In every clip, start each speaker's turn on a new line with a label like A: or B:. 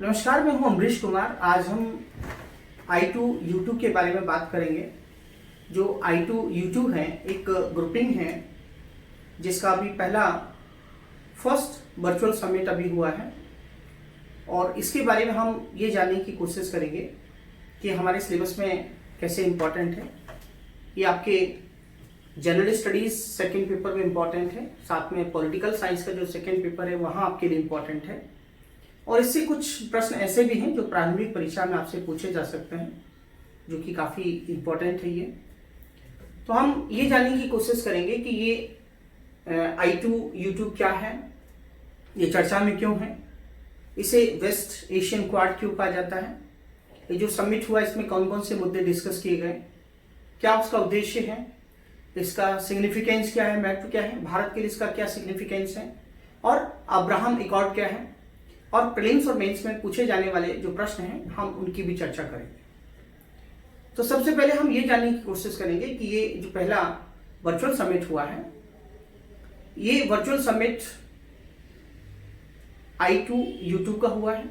A: नमस्कार, मैं हूं अमरीश कुमार। आज हम I2U2 के बारे में बात करेंगे। जो I2U2 है एक ग्रुपिंग है जिसका अभी फर्स्ट वर्चुअल समिट अभी हुआ है और इसके बारे में हम ये जानने की कोशिश करेंगे कि हमारे सिलेबस में कैसे इम्पोर्टेंट है। ये आपके जनरल स्टडीज़ सेकेंड पेपर में इम्पॉर्टेंट है, साथ में पॉलिटिकल साइंस का जो सेकेंड पेपर है वहाँ आपके लिए इम्पॉर्टेंट है। और इससे कुछ प्रश्न ऐसे भी हैं जो प्रारंभिक परीक्षा में आपसे पूछे जा सकते हैं, जो कि काफ़ी इम्पोर्टेंट है। ये तो हम ये जानने की कोशिश करेंगे कि ये I2U2 क्या है, ये चर्चा में क्यों है, इसे वेस्ट एशियन क्वाड क्यों कहा जाता है, ये जो समिट हुआ इसमें कौन कौन से मुद्दे डिस्कस किए गए, क्या उसका उद्देश्य है, इसका सिग्निफिकेंस क्या है, महत्व क्या है, भारत के लिए इसका क्या सिग्निफिकेंस है, और अब्राहम एकॉर्ड क्या है, और प्रीलिम्स और मेंस में पूछे जाने वाले जो प्रश्न हैं हम उनकी भी चर्चा करेंगे। तो सबसे पहले हम ये जानने की कोशिश करेंगे कि ये जो पहला वर्चुअल समिट हुआ है, ये वर्चुअल समिट I2U2 का हुआ है,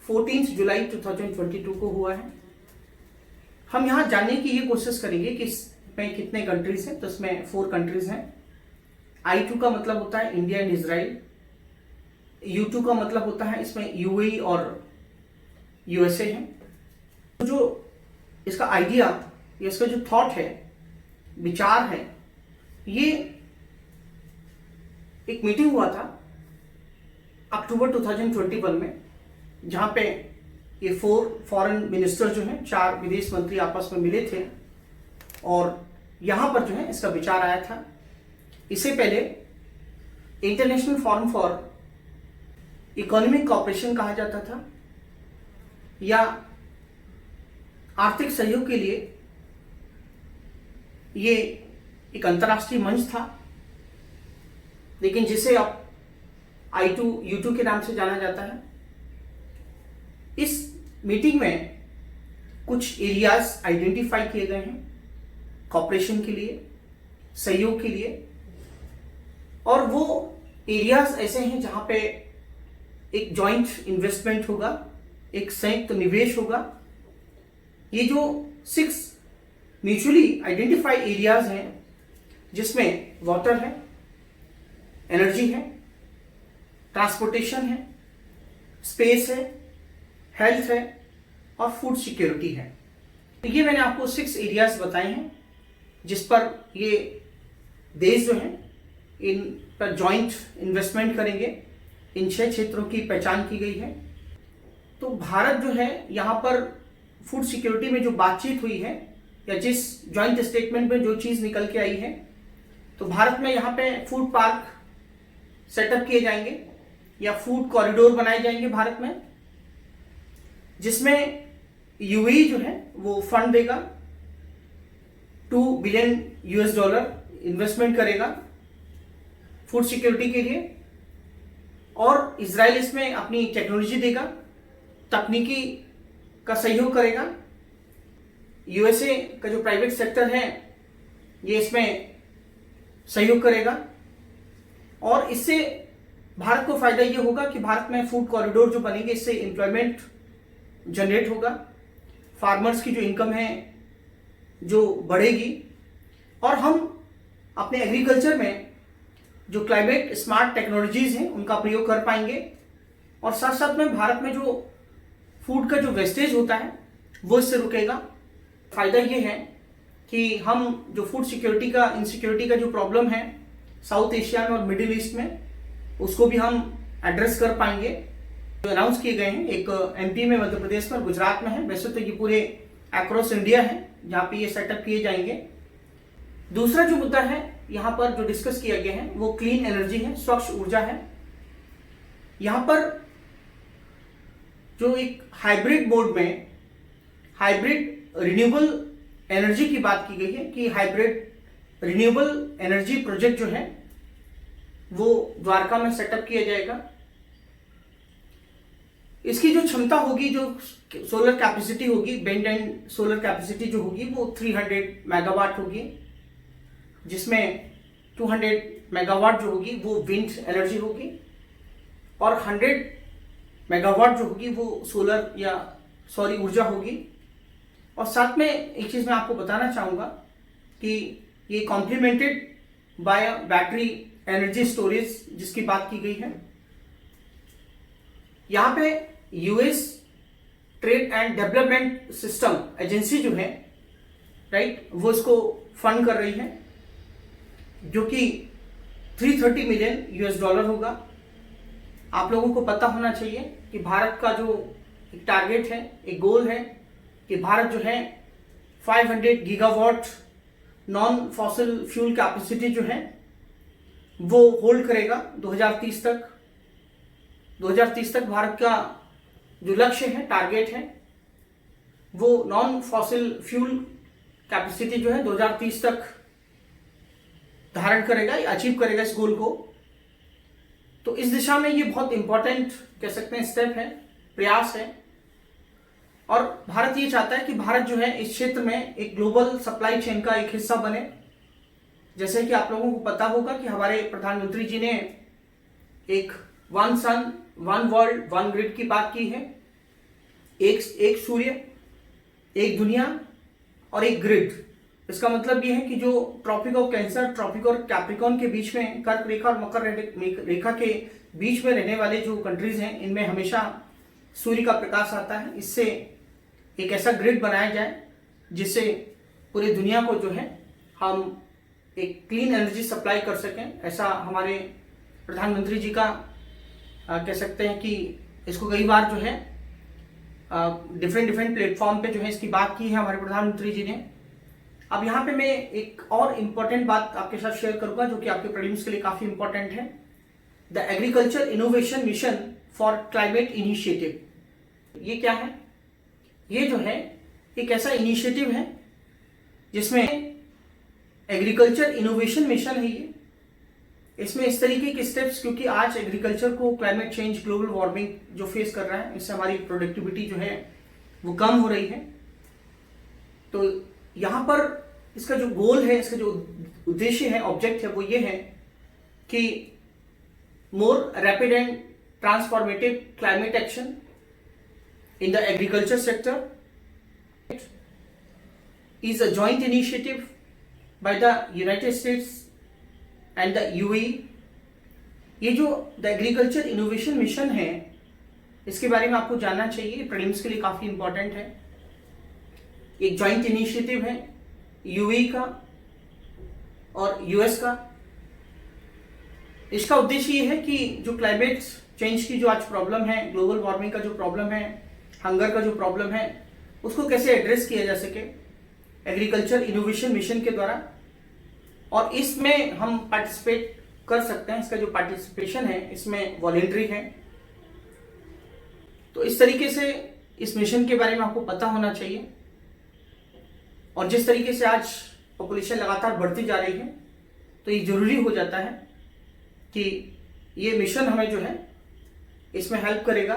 A: 14 जुलाई 2022 को हुआ है। हम यहाँ जानने की ये कोशिश करेंगे कि इसमें कितने कंट्रीज हैं। तो इसमें 4 कंट्रीज हैं। I2 का मतलब होता है इंडिया एंड इजराइल। U2 का मतलब होता है इसमें UAE और USA है। तो जो इसका आइडिया, इसका जो थॉट है, विचार है, ये एक मीटिंग हुआ था अक्टूबर 2021 में, जहाँ पे ये 4 फॉरेन मिनिस्टर जो हैं, 4 विदेश मंत्री आपस में मिले थे और यहाँ पर जो है इसका विचार आया था। इससे पहले international forum for economic cooperation कहा जाता था या आर्थिक सहयोग के लिए ये एक अंतर्राष्ट्रीय मंच था, लेकिन जिसे अब I2U2 के नाम से जाना जाता है। इस मीटिंग में कुछ एरियाज आइडेंटिफाई किए गए हैं कॉपरेशन के लिए, सहयोग के लिए, और वो एरियाज ऐसे हैं जहां पे एक जॉइंट इन्वेस्टमेंट होगा, एक संयुक्त निवेश होगा। ये जो 6 म्यूचुअली आइडेंटिफाइड एरियाज हैं, जिसमें वाटर है, एनर्जी है, ट्रांसपोर्टेशन है, स्पेस है, हेल्थ है और फूड सिक्योरिटी है। तो ये मैंने आपको 6 एरियाज बताए हैं जिस पर ये देश जो है इन पर जॉइंट इन्वेस्टमेंट करेंगे। इन 6 क्षेत्रों की पहचान की गई है। तो भारत जो है यहाँ पर फूड सिक्योरिटी में जो बातचीत हुई है या जिस जॉइंट स्टेटमेंट में जो चीज़ निकल के आई है, तो भारत में यहाँ पे फूड पार्क सेटअप किए जाएंगे या फूड कॉरिडोर बनाए जाएंगे भारत में, जिसमें UAE जो है वो फंड देगा, $2 बिलियन इन्वेस्टमेंट करेगा फूड सिक्योरिटी के लिए, और इजराइल इसमें अपनी टेक्नोलॉजी देगा, तकनीकी का सहयोग करेगा। USA का जो प्राइवेट सेक्टर है ये इसमें सहयोग करेगा, और इससे भारत को फायदा ये होगा कि भारत में फूड कॉरिडोर जो बनेंगे, इससे एम्प्लॉयमेंट जनरेट होगा, फार्मर्स की जो इनकम है जो बढ़ेगी, और हम अपने एग्रीकल्चर में जो क्लाइमेट स्मार्ट टेक्नोलॉजीज हैं उनका प्रयोग कर पाएंगे, और साथ साथ में भारत में जो फूड का जो वेस्टेज होता है वो इससे रुकेगा। फायदा ये है कि हम जो फूड सिक्योरिटी का, इनसिक्योरिटी का जो प्रॉब्लम है साउथ एशिया में और मिडिल ईस्ट में, उसको भी हम एड्रेस कर पाएंगे। जो अनाउंस किए गए हैं, एक MP में, मध्य प्रदेश में, गुजरात में है। वैसे तो ये पूरे अक्रॉस इंडिया है जहाँ पे ये सेटअप किए जाएंगे। दूसरा जो मुद्दा है यहाँ पर जो डिस्कस किया गया है वो क्लीन एनर्जी है, स्वच्छ ऊर्जा है। यहाँ पर जो एक हाइब्रिड मोड में हाइब्रिड रिन्यूएबल एनर्जी की बात की गई है कि हाइब्रिड रिन्यूएबल एनर्जी प्रोजेक्ट जो है वो द्वारका में सेटअप किया जाएगा। इसकी जो क्षमता होगी, जो सोलर कैपेसिटी होगी, बेंड एंड सोलर कैपेसिटी जो होगी वो 300 मेगावाट होगी, जिसमें 200 मेगावाट जो होगी वो विंड एनर्जी होगी और 100 मेगावाट जो होगी वो सोलर या सौर ऊर्जा होगी। और साथ में एक चीज़ मैं आपको बताना चाहूँगा कि ये complimented bye battery energy storage जिसकी बात की गई है। यहाँ पे US trade and development system agency जो है, राइट, वो इसको फंड कर रही है, जो कि 330 मिलियन यूएस डॉलर होगा। आप लोगों को पता होना चाहिए कि भारत का जो एक टारगेट है, एक गोल है कि भारत जो है 500 gigawatt non fossil fuel capacity जो है वो होल्ड करेगा 2030 तक। 2030 तक भारत का जो लक्ष्य है, टारगेट है, वो नॉन फॉसिल फ्यूल कैपेसिटी जो है 2030 तक धारण करेगा या अचीव करेगा इस गोल को। तो इस दिशा में ये बहुत इंपॉर्टेंट कह सकते हैं स्टेप है, प्रयास है। और भारत ये चाहता है कि भारत जो है इस क्षेत्र में एक ग्लोबल सप्लाई चेन का एक हिस्सा बने। जैसे कि आप लोगों को पता होगा कि हमारे प्रधानमंत्री जी ने एक one sun one world one grid की बात की है। एक सूर्य, एक दुनिया और एक ग्रिड। इसका मतलब ये है कि जो ट्रॉपिक ऑफ कैंसर, ट्रॉपिक और कैप्रिकॉर्न के बीच में, कर्क रेखा और मकर रेखा के बीच में रहने वाले जो कंट्रीज हैं, इनमें हमेशा सूर्य का प्रकाश आता है। इससे एक ऐसा ग्रिड बनाया जाए जिससे पूरी दुनिया को जो है हम एक क्लीन एनर्जी सप्लाई कर सकें। ऐसा हमारे प्रधानमंत्री जी का कह सकते हैं कि इसको कई बार जो है डिफरेंट प्लेटफॉर्म पे जो है इसकी बात की है हमारे प्रधानमंत्री जी ने। अब यहाँ पे मैं एक और इम्पोर्टेंट बात आपके साथ शेयर करूंगा जो कि आपके प्रीलिम्स के लिए काफी इंपॉर्टेंट है। The agriculture innovation mission for climate initiative. ये क्या है? ये जो है एक ऐसा इनिशिएटिव है जिसमें एग्रीकल्चर इनोवेशन मिशन है। ये इसमें इस तरीके के स्टेप्स, क्योंकि आज एग्रीकल्चर को क्लाइमेट चेंज, ग्लोबल वार्मिंग जो फेस कर रहा है, इससे हमारी प्रोडक्टिविटी जो है वो कम हो रही है। तो यहाँ पर इसका जो गोल है, इसका जो उद्देश्य है, ऑब्जेक्ट है, वो ये है कि more rapid and transformative climate action in the agriculture sector is a joint initiative by the United States and the UAE। ये जो द एग्रीकल्चर इनोवेशन मिशन है, इसके बारे में आपको जानना चाहिए, प्रीलिम्स के लिए काफी इंपॉर्टेंट है। एक जॉइंट इनिशिएटिव है यूएई का और यूएस का। इसका उद्देश्य ये है कि जो क्लाइमेट चेंज की जो आज प्रॉब्लम है, ग्लोबल वार्मिंग का जो प्रॉब्लम है, हंगर का जो प्रॉब्लम है, उसको कैसे एड्रेस किया जा सके एग्रीकल्चर इनोवेशन मिशन के द्वारा। और इसमें हम पार्टिसिपेट कर सकते हैं। इसका जो पार्टिसिपेशन है इसमें वॉलेंट्री है। तो इस तरीके से इस मिशन के बारे में आपको पता होना चाहिए। और जिस तरीके से आज पॉपुलेशन लगातार बढ़ती जा रही है, तो ये जरूरी हो जाता है कि ये मिशन हमें जो है इसमें हेल्प करेगा।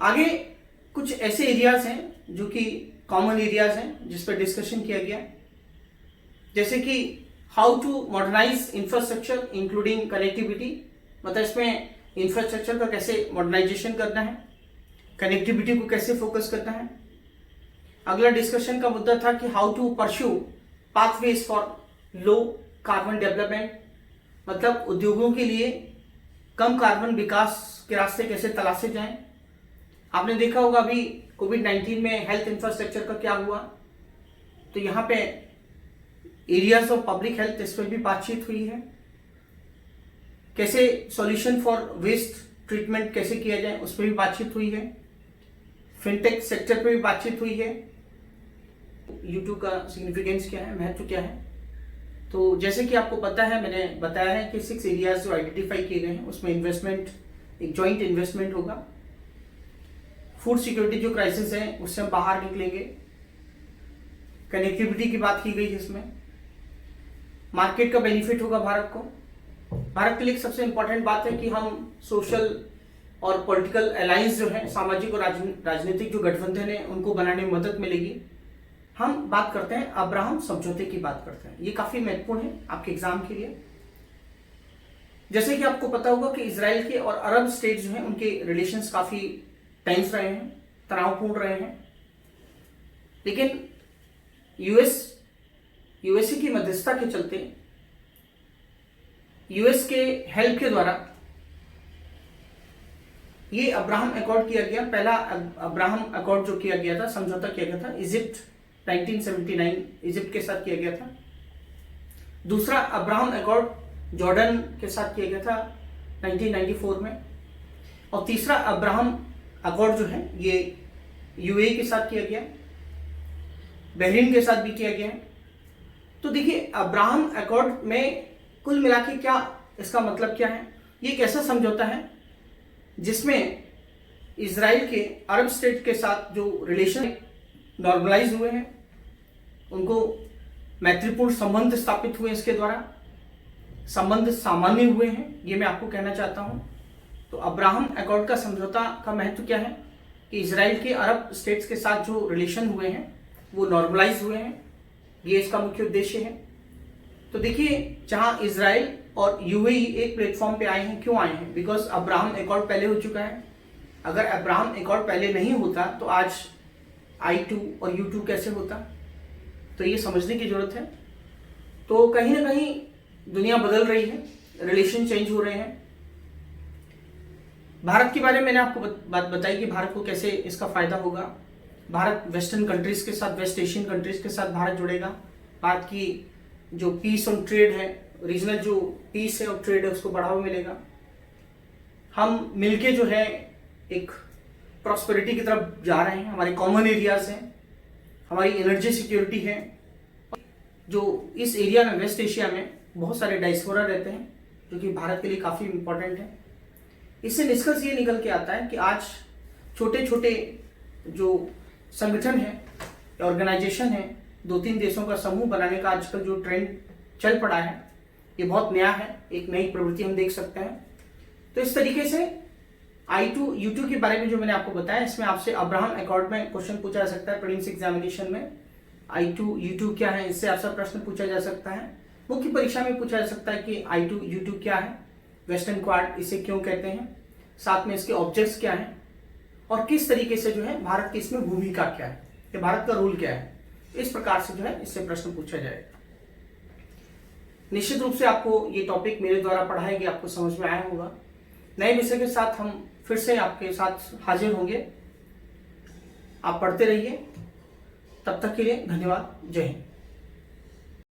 A: आगे कुछ ऐसे एरियाज हैं जो कि कॉमन एरियाज हैं जिस पर डिस्कशन किया गया, जैसे कि how to modernise infrastructure including connectivity. मतलब इसमें इंफ्रास्ट्रक्चर का कैसे मॉडर्नाइजेशन करना है, कनेक्टिविटी को कैसे फोकस करना है। अगला डिस्कशन का मुद्दा था कि how to pursue pathways for low carbon development. मतलब उद्योगों के लिए कम कार्बन विकास के रास्ते कैसे तलाशे जाएं। आपने देखा होगा अभी कोविड-19 में हेल्थ इंफ्रास्ट्रक्चर का क्या हुआ। तो यहाँ पे एरियाज ऑफ पब्लिक हेल्थ, इस पर भी बातचीत हुई है। कैसे सॉल्यूशन फॉर वेस्ट ट्रीटमेंट कैसे किया जाए, उस पर भी बातचीत हुई है। फिनटेक सेक्टर पे भी बातचीत हुई है। यूट्यूब का सिग्निफिकेंस क्या है, महत्व क्या है। तो जैसे कि आपको पता है, मैंने बताया है कि 6 एरियाज जो आइडेंटिफाई किए गए हैं, उसमें इन्वेस्टमेंट, एक जॉइंट इन्वेस्टमेंट होगा। फूड सिक्योरिटी जो क्राइसिस है उससे हम बाहर निकलेंगे। कनेक्टिविटी की बात की गई है इसमें। मार्केट का बेनिफिट होगा भारत को। भारत के लिए सबसे इंपॉर्टेंट बात है कि हम सोशल और पॉलिटिकल अलायंस जो है, सामाजिक और राजनीतिक जो गठबंधन है, उनको बनाने में मदद मिलेगी। हम बात करते हैं अब्राहम समझौते की बात करते हैं। ये काफी महत्वपूर्ण है आपके एग्जाम के लिए। जैसे कि आपको पता होगा कि इसराइल के और अरब स्टेट जो हैं उनके रिलेशंस काफी टेंस रहे हैं, तनावपूर्ण रहे हैं, लेकिन यूएसए की मध्यस्थता के चलते, यूएस के हेल्प के द्वारा ये अब्राहम अकॉर्ड किया गया। पहला अब्राहम अकॉर्ड जो किया गया था, समझौता किया गया था, इजिप्ट 1979 इजिप्ट के साथ किया गया था। दूसरा अब्राहम अकॉर्ड जॉर्डन के साथ किया गया था 1994 में। और तीसरा अब्राहम अकॉर्ड जो है ये यूएई के साथ किया गया, बहरीन के साथ भी किया गया है। तो देखिए अब्राहम अकॉर्ड में कुल मिला के क्या इसका मतलब क्या है, ये एक ऐसा समझौता है जिसमें इजराइल के अरब स्टेट के साथ जो रिलेशन नॉर्मलाइज हुए हैं, उनको मैत्रीपूर्ण संबंध स्थापित हुए, इसके द्वारा संबंध सामान्य हुए हैं, ये मैं आपको कहना चाहता हूं। तो अब्राहम अकॉर्ड का समझौता का महत्व क्या है कि इजराइल के अरब स्टेट्स के साथ जो रिलेशन हुए हैं वो नॉर्मलाइज हुए हैं, ये इसका मुख्य उद्देश्य है। तो देखिए जहां इजराइल और यूएई एक प्लेटफॉर्म पे आए हैं, क्यों आए हैं? बिकॉज अब्राहम अकॉर्ड पहले हो चुका है। अगर अब्राहम अकॉर्ड पहले नहीं होता तो आज I2 और U2 कैसे होता? तो ये समझने की जरूरत है। तो कहीं ना कहीं दुनिया बदल रही है, रिलेशन चेंज हो रहे हैं। भारत के बारे में मैंने आपको बात बताई कि भारत को कैसे इसका फायदा होगा। भारत वेस्टर्न कंट्रीज के साथ, वेस्ट एशियन कंट्रीज के साथ भारत जुड़ेगा। भारत की जो पीस और ट्रेड है, रीजनल जो पीस है और ट्रेड है, उसको बढ़ावा मिलेगा। हम मिलके जो है एक प्रॉस्पेरिटी की तरफ जा रहे हैं। हमारे कॉमन एरियाज हैं, हमारी एनर्जी सिक्योरिटी है। जो इस एरिया में, वेस्ट एशिया में बहुत सारे डायस्पोरा रहते हैं, जो कि भारत के लिए काफ़ी इंपॉर्टेंट है। इससे निष्कर्ष ये निकल के आता है कि आज छोटे छोटे जो संगठन है, ऑर्गेनाइजेशन है, 2-3 देशों का समूह बनाने का आजकल जो ट्रेंड चल पड़ा है, ये बहुत नया है, एक नई प्रवृत्ति हम देख सकते हैं। तो इस तरीके से I2 U2 के बारे में जो मैंने आपको बताया, इसमें आपसे अब्राहम अकॉर्ड में क्वेश्चन पूछा जा सकता है प्रीलिम्स एग्जामिनेशन में। I2 U2 क्या है, इससे आपसे प्रश्न पूछा जा सकता है। मुख्य परीक्षा में पूछा जा सकता है कि I2 U2 क्या है, वेस्टर्न क्वाड इसे क्यों कहते हैं, साथ में इसके ऑब्जेक्ट्स क्या हैं, और किस तरीके से जो है भारत की इसमें भूमिका क्या है, कि भारत का रोल क्या है। इस प्रकार से जो है इससे प्रश्न पूछा जाएगा। निश्चित रूप से आपको ये टॉपिक मेरे द्वारा पढ़ाया गया आपको समझ में आया होगा। नए विषय के साथ हम फिर से आपके साथ हाजिर होंगे। आप पढ़ते रहिए। तब तक के लिए धन्यवाद। जय हिंद।